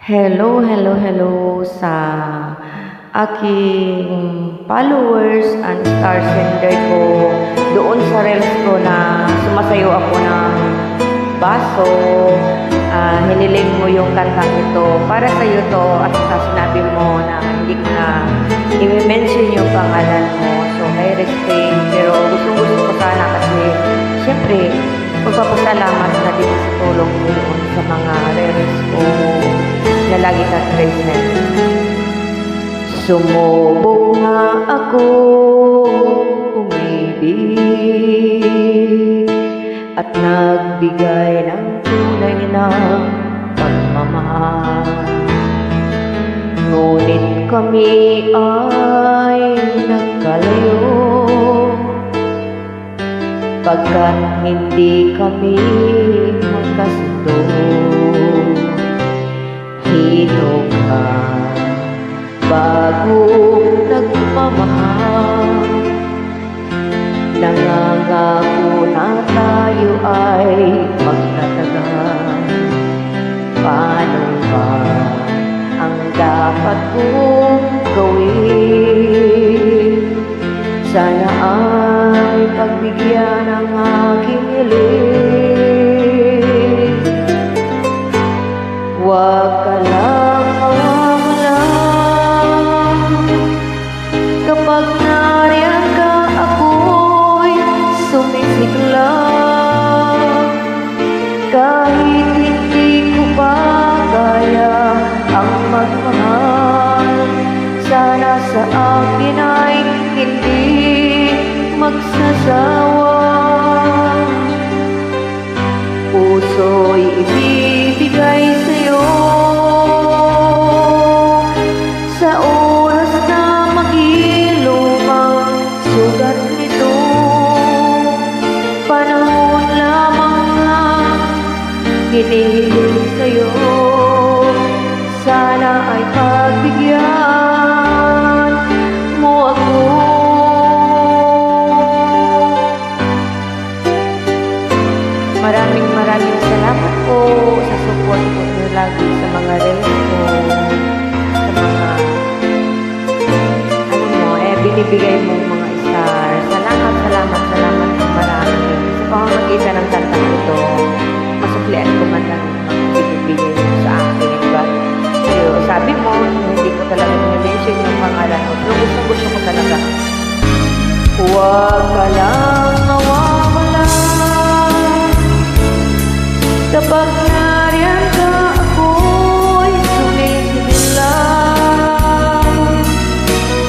Hello, hello, hello sa aking followers and star sender ko doon sa reels ko na sumasayo ako ng baso. Hiniling mo yung kantang ito para sa iyo to at sinabi mo na hindi ko na i-mention yung pangalan mo. So, may respect pero gusto ko sana kasi syempre magpapasalamat na din sa tulong mo doon sa mga reels ko na lagi ka present. Sumubok nga ako umibig at nagbigay ng tunay na pagmamahal. Ngunit kami ay nagkalayo pagkat hindi kami magkasundo. Hino ka bago nagmamahal, nangangako na tayo ay magtatagal. Paano ba ang dapat kong gawin? Sana ay pagbigyan ang aking hiling. Huwag ka lang mawawala kapag nariyan ka, ako'y sumisigla. Kahit hindi ko pa kaya ang magmahal, sana sa akin ay hindi magsasawa. Puso'y ibibigay sa'yo sa oras na magilom ang sugat nito. Panahon lamang ang hinihiling sa'yo, sana ay pagbigyan mo ako. Maraming salamat po sa support po niyo lagi sa mga reels ko, sa mga binibigay mo mga star. Salamat po marami sa pamamagitan ng kantang ito. Masuklian ko man lang ang binibigay mo sa akin. But sabi mo, hindi ko talaga mention yung pangalan mo, pero gusto ko talaga. Huwag ka lang mawawala kapag nariyan ka, ako'y sumisigla.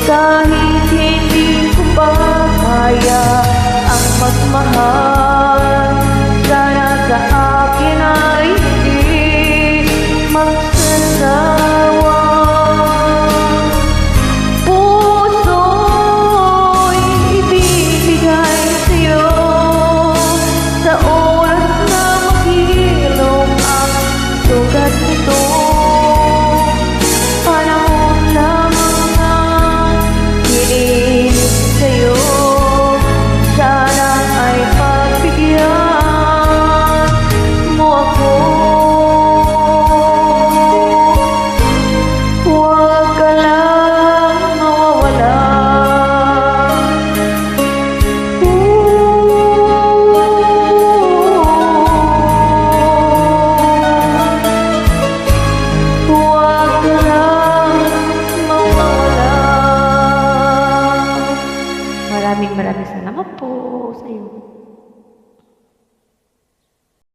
Kahit hindi ko pa kaya ang magmahal, sana sa akin ay hindi magsasawa. Puso'y ibibigay sa'yo sa oras na maghilom ang sugat nito. Panahon lamang ang hinihiling sa'yo, sana ay pagbigyan mo ako. Huwag ka lang mawawala. Huwag ka lang mawawala. Maraming salamat po sa iyo.